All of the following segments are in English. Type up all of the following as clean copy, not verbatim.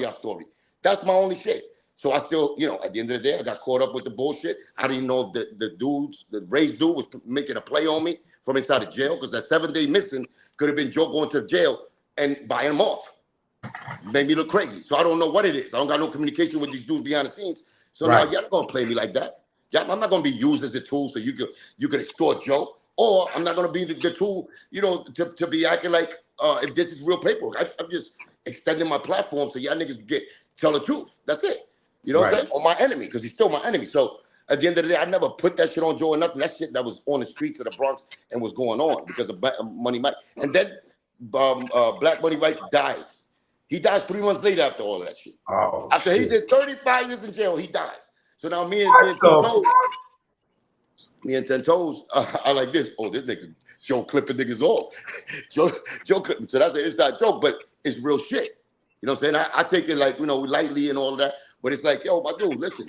y'all story. That's my only shit. So I still, at the end of the day, I got caught up with the bullshit. I didn't know if the Rays dude was making a play on me from inside of jail, because that 7-day missing could have been Joe going to jail and buying him off. Made me look crazy. So I don't know what it is. I don't got no communication with these dudes behind the scenes. So now y'all not gonna play me like that. I'm not gonna be used as a tool so you could extort Joe, or I'm not gonna be the tool, to be acting like if this is real paperwork. I'm just extending my platform so y'all niggas can tell the truth. That's it. You know what I'm saying? Or my enemy, because he's still my enemy. So at the end of the day, I never put that shit on Joe or nothing. That shit that was on the streets of the Bronx and was going on because of Money Mike. And then Black Money Mike dies. He dies 3 months later after all of that shit. Oh, after shit. He did 35 years in jail, he dies. So now me and Ten Toes are like this. Oh, this nigga Joe clipping niggas off. Joe clipping. So that's an inside joke, but it's real shit. You know what I'm saying? I take it like, lightly and all of that. But it's like, yo, my dude, listen.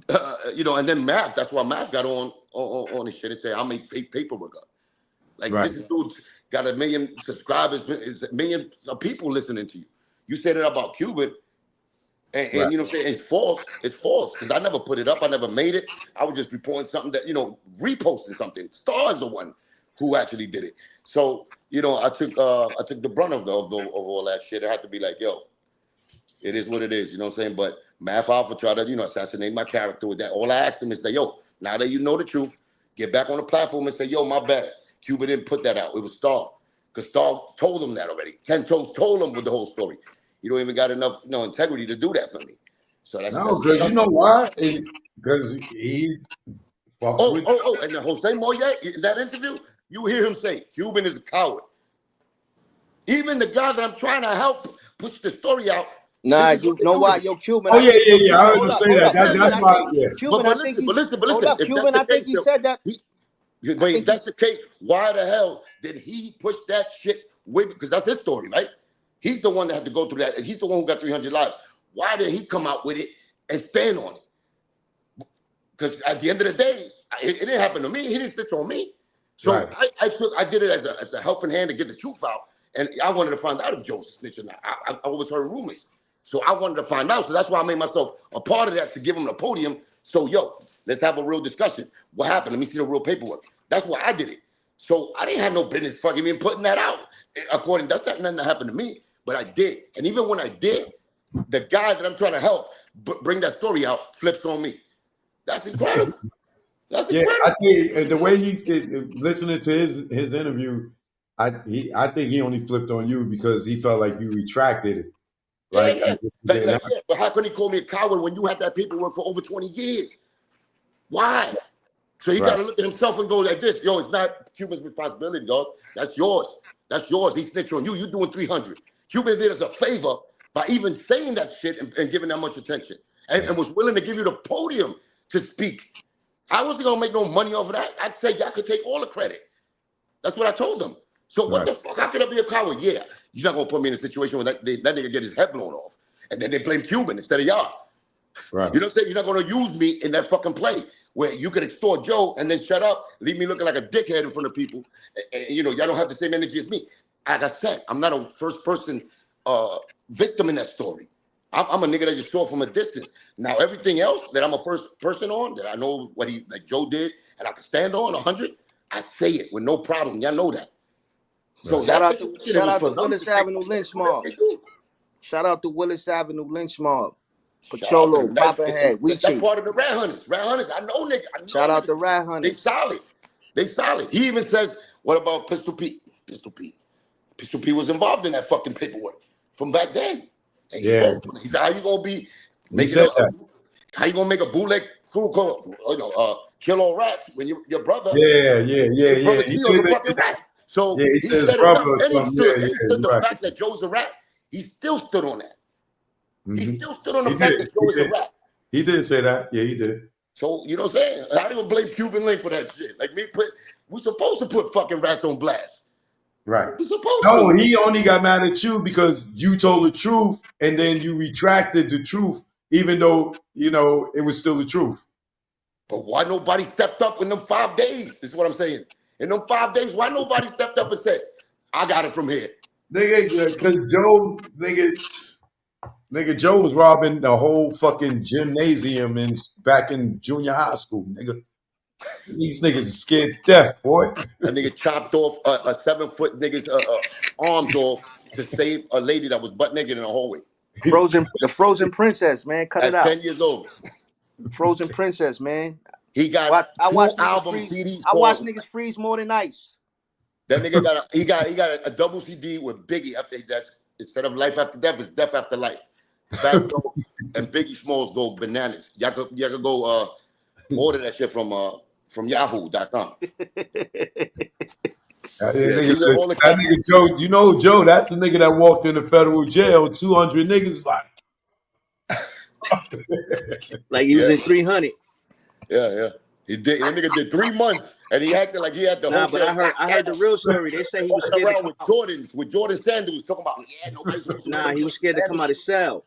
And then Math, that's why Math got on his shit and say, I'll make fake paperwork up. Like, this dude's got 1 million subscribers, 1 million people listening to you. You said it about Cuban, and you know what I'm saying? It's false. It's false, because I never put it up. I never made it. I was just reporting something that, reposting something. Star's the one who actually did it. So, I took the brunt of all that shit. I had to be like, yo, it is what it is. You know what I'm saying? But Math Alpha tried to, assassinate my character with that. All I asked him is that, yo, now that you know the truth, get back on the platform and say, yo, my bad. Cuba didn't put that out. It was Star. Because Star told him that already. Ten Toes told him with the whole story. You don't even got enough, integrity to do that for me. So that's because you know why? Because he fucks with. And the Jose Moyet in that interview, you hear him say, Cuban is a coward. Even the guy that I'm trying to help push the story out. Nah, you know why? Yo, Cuban. Oh, yeah. I heard him say that. That's why. Yeah. Cuban, I think he's. Hold up, Cuban. I think he said that. But if that's the case, why the hell did he push that shit way? Because that's his story, right? He's the one that had to go through that. And he's the one who got 300 lives. Why did he come out with it and stand on it? Because at the end of the day, it didn't happen to me. He didn't snitch on me. So I did it as a helping hand to get the truth out. And I wanted to find out if Joe was snitching. I always heard rumors. So I wanted to find out. So that's why I made myself a part of that, to give him the podium. So, yo, let's have a real discussion. What happened? Let me see the real paperwork. That's why I did it. So I didn't have no business fucking even putting that out. That's not nothing that happened to me, but I did. And even when I did, the guy that I'm trying to help bring that story out flips on me. That's incredible. That's incredible. I think the way he's listening to his interview, I think he only flipped on you because he felt like you retracted it. But how can he call me a coward when you had that paperwork for over 20 years? Why? So he got to look at himself and go like this. Yo, it's not Cuban's responsibility, dog. That's yours. That's yours. He snitched on you. You're doing 300. Cuban did us a favor by even saying that shit and giving that much attention. And was willing to give you the podium to speak. I wasn't going to make no money off of that. I'd say y'all could take all the credit. That's what I told them. So what the fuck? How could I be a coward? Yeah. You're not going to put me in a situation where that nigga get his head blown off. And then they blame Cuban instead of y'all. Right. You know what I'm saying? You're not going to use me in that fucking play where you could extort Joe and then shut up, leave me looking like a dickhead in front of people. And y'all don't have the same energy as me. Like I said, I'm not a first person victim in that story. I'm a nigga that just saw from a distance. Now, everything else that I'm a first person on, that I know what like Joe did, and I can stand on 100, I say it with no problem. Y'all know that. So shout out to Willis Avenue Lynch Mob. Shout out to Willis Avenue Lynch Mob. Pacholo, Papa That's part of the Rat Hunters. Rat Hunters, I know niggas. Shout out to Rat Hunters. They solid. He even says, what about Pistol Pete? Pistol Pete was involved in that fucking paperwork from back then. And he said, how you gonna be making how you gonna make a bootleg crew call, kill all rats when your brother kills a fucking rat. So he said enough, and he stood the fact that Joe's a rat. He still stood on that. He still stood on the fact that Joe is a rat. He did say that. Yeah, he did. So, you know what I'm saying? I don't even blame Cuban Link for that shit. Like, we're supposed to put fucking rats on blast. Right. We're supposed to. He only got mad at you because you told the truth and then you retracted the truth, even though, it was still the truth. But why nobody stepped up in them 5 days? Is what I'm saying. In them 5 days, why nobody stepped up and said, I got it from here? Because Joe, Nigga, Joe was robbing the whole fucking gymnasium back in junior high school, nigga. These niggas are scared to death, boy. That nigga chopped off a 7-foot nigga's arms off to save a lady that was butt naked in the hallway. The Frozen Princess, man. Cut it At out. 10 years old. Frozen Princess, man. He got I two watch album freeze. CDs. I watch niggas freeze more than ice. That nigga got a double CD with Biggie. That's instead of Life After Death, it's Death After Life. Fat Joe and Biggie Smalls go bananas. Y'all could go order that shit from Yahoo.com. That nigga Joe, you know Joe, that's the nigga that walked into federal jail, 200 niggas like he was in 300. Yeah. He did. That nigga did 3 months, and he acted like he had the whole. But I heard the real story. They say he was scared around with Jordan Sanders talking about nobody's. He was scared to come out of cell.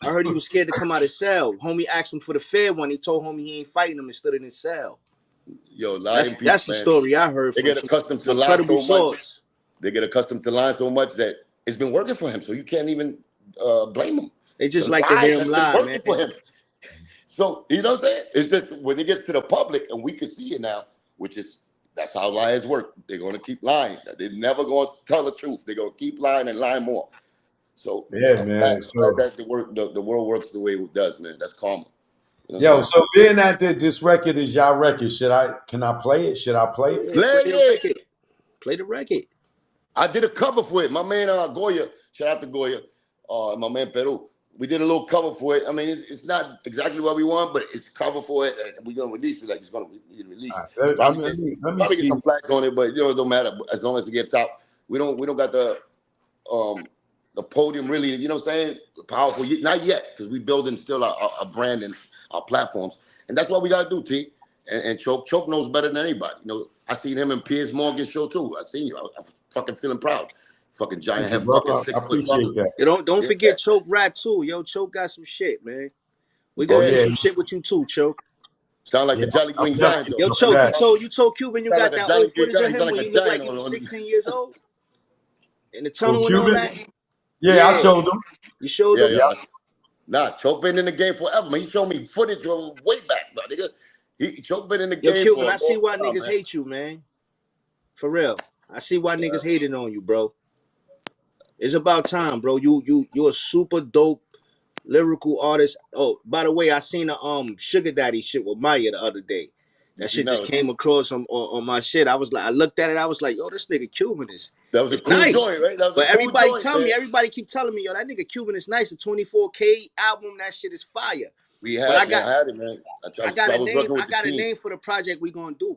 I heard he was scared to come out of cell. Homie asked him for the fair one. He told homie he ain't fighting him and stood in his cell. Yo, lying people. That's the story I heard. They get accustomed to lying so much. They get accustomed to lying so much that it's been working for him. So you can't even blame him. They just like to hear him lie, man. For him. So you know what I'm saying? It's just when it gets to the public and we can see it now, that's how liars work. They're gonna keep lying. They're never gonna tell the truth. They're gonna keep lying and lying more. So yeah, man. So that the world works the way it does, man. That's karma. You Yo, know so being that this record is y'all record, can I play it? Should I play it? Play the record. I did a cover for it. My man Goya, shout out to Goya, my man Peru. We did a little cover for it. I mean, it's not exactly what we want, but it's a cover for it, and we're gonna release it. Like it's gonna be released. Right, let me see. Get some flags on it, but it don't matter as long as it gets out. We don't got the podium really. You know what I'm saying? Powerful. Not yet, because we building still our brand and our platforms, and that's what we gotta do, T. And Choke knows better than anybody. You know, I seen him in Piers Morgan's show too. I seen you. I'm fucking feeling proud. Fucking giant head, fucking 6 foot fucker. You don't forget Choke rap too. Yo, Choke got some shit, man. We gonna do some shit with you too, Choke. Sound like the Jolly Green Giant. Yo, Choke, you told Cuban you got that old footage of him when you look like you was 16 years old in the tunnel and all that. Yeah, I showed them. You showed them. Yeah. Nah, Choke been in the game forever, man. He showed me footage from way back, bro. Nigga, Choke been in the game. Yo, Cuban, I see why niggas hate you, man. For real, I see why niggas hating on you, bro. It's about time, bro. You're a super dope lyrical artist. Oh, by the way, I seen a Sugar Daddy shit with Maya the other day. That shit just came across on my shit. I looked at it. I was like, yo, this nigga Cuban is. That was a cool joint, right? That was but everybody keep telling me, yo, that nigga Cuban is nice. The 24K album, that shit is fire. I had it, man. I got a name for the project we gonna do.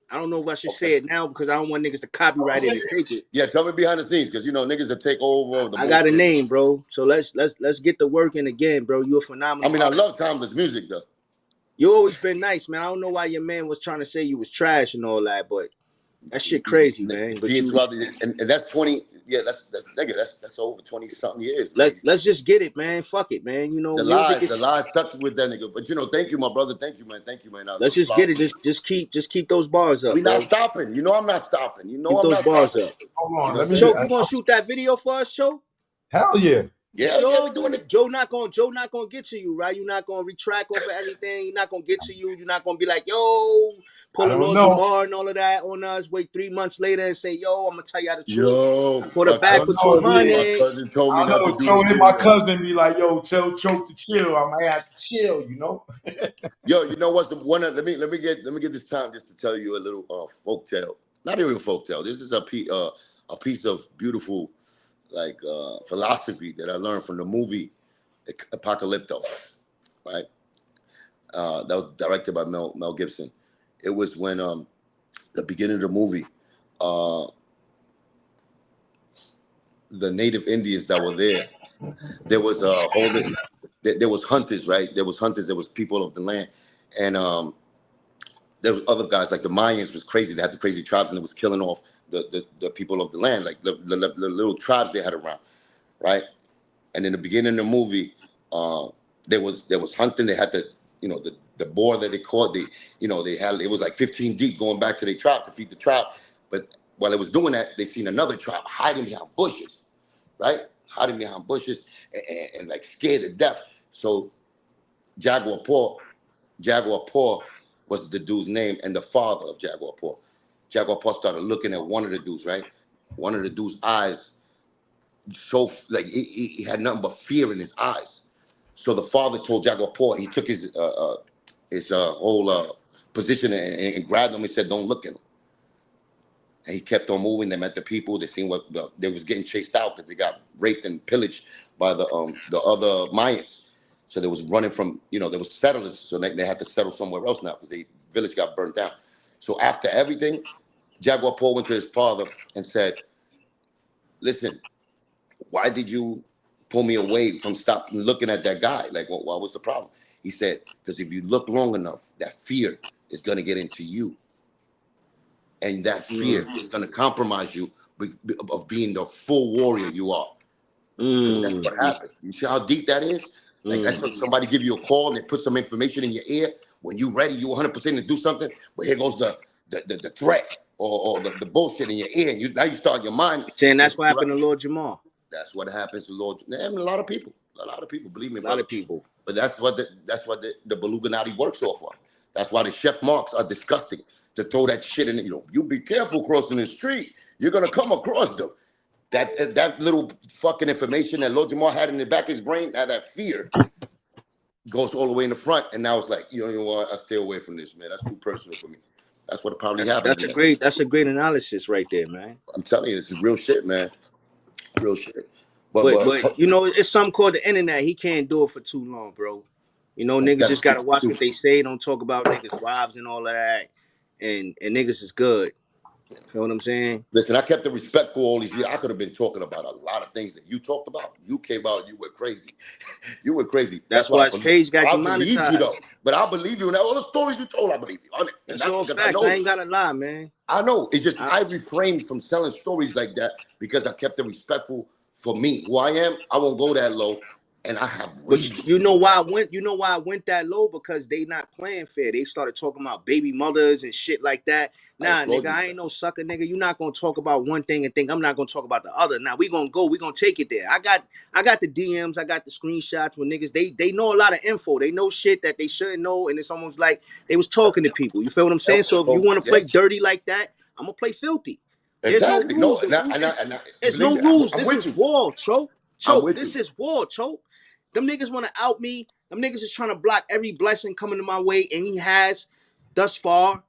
I don't know if I should say it now because I don't want niggas to copyright it and take it. Yeah, tell me behind the scenes because niggas that take over. I got a name, bro. So let's get the work in again, bro. You're phenomenal. I mean, I love timeless music though. You always been nice, man. I don't know why your man was trying to say you was trash and all that, but that shit crazy, man. But and that's 20. Yeah, that's over 20 something years. Let's just get it, man. Fuck it, man. You know the lies stuck with that nigga. But thank you, my brother. Thank you, man. Let's just get it. Just keep those bars up. We not stopping. You know I'm not stopping. You know keep I'm those not bars stopping. Up. Hold on, Choke, you gonna shoot that video for us, Choke? Hell yeah. Yeah, we're doing it. Joe not gonna get to you, right? You're not gonna retract over anything. You're not gonna get to you. You're not gonna be like, yo, pull a little Jamar and all of that on us. Wait 3 months later and say, yo, I'm gonna tell you how to truth. Yo, put it back for 200. My cousin told me not to do it. My cousin be like, yo, tell Choke to chill. I might have to chill, you know. Yo, you know what's the one? Let me get this time just to tell you a little folk tale. Not even a folk tale. This is a piece of beautiful philosophy that I learned from the movie Apocalypto, right? That was directed by Mel Gibson. It was when the beginning of the movie, the native Indians that were there was there was hunters, right? There was hunters, there was people of the land, and there was other guys like the Mayans was crazy. They had the crazy tribes and it was killing off the people of the land, like the little tribes they had around, right? And in the beginning of the movie, there was hunting. They had the boar that they caught. It was like 15 deep going back to their tribe to feed the tribe. But while it was doing that, they seen another tribe hiding behind bushes, right? hiding behind bushes and like scared to death. So Jaguar Paw was the dude's name and the father of Jaguar Paw. Jaguar Paw started looking at one of the dudes, right? One of the dude's eyes, so like he had nothing but fear in his eyes. So the father told Jaguar Paw, he took his whole position and grabbed him and said, "Don't look at him." And he kept on moving. They met the people. They seen what they was getting chased out because they got raped and pillaged by the other Mayans. So they was running from, there was settlers. So they had to settle somewhere else now because the village got burnt down. So after everything, Jaguar Paw went to his father and said, "Listen, why did you pull me away from stopping looking at that guy? Like, what was the problem?" He said, "Because if you look long enough, that fear is going to get into you. And that fear is going to compromise you of being the full warrior you are." Because that's what happened. You see how deep that is? Like, that's when somebody give you a call and they put some information in your ear. When you ready, you 100% to do something. But here goes the threat or the bullshit in your ear. And now you start your mind. Saying that's what happened to Lord Jamal. That's what happens to Lord. And a lot of people, believe me, a lot of people. But that's what the Beluganati works off of. That's why the chef marks are disgusting. To throw that shit in, you be careful crossing the street. You're gonna come across them. That little fucking information that Lord Jamal had in the back of his brain, that fear, goes all the way in the front. And now it's like, you know what? I stay away from this, man. That's too personal for me. That's what probably happened. That's a great analysis right there, man. I'm telling you, this is real shit, man. Real shit. But it's something called the internet. He can't do it for too long, bro. Niggas just gotta watch what they say. Don't talk about niggas' wives and all of that. And niggas is good. You know what I'm saying? Listen, I kept the respect for all these years. I could have been talking about a lot of things that you talked about. You came out, you were crazy. You were crazy. That's why his page got demonetized. I believe you, though. But I believe you. And all the stories you told, I believe you. That's all facts. I ain't got to lie, man. I know. It's just I refrained from selling stories like that because I kept it respectful for me. Who I am, I won't go that low. And I have reached. You know why I went that low? Because they not playing fair. They started talking about baby mothers and shit like that. Nah, nigga, I ain't no sucker, nigga. You're not gonna talk about one thing and think I'm not gonna talk about the other. Now we gonna take it there. I got the DMs, I got the screenshots with niggas. They know a lot of info. They know shit that they shouldn't know, and it's almost like they was talking to people. You feel what I'm saying? So if you want to play dirty like that, I'm gonna play filthy. Exactly. There's no rules. There's no rules. This is war, Choke. This is war, Choke. Them niggas want to out me. Them niggas is trying to block every blessing coming to my way, and he has thus far.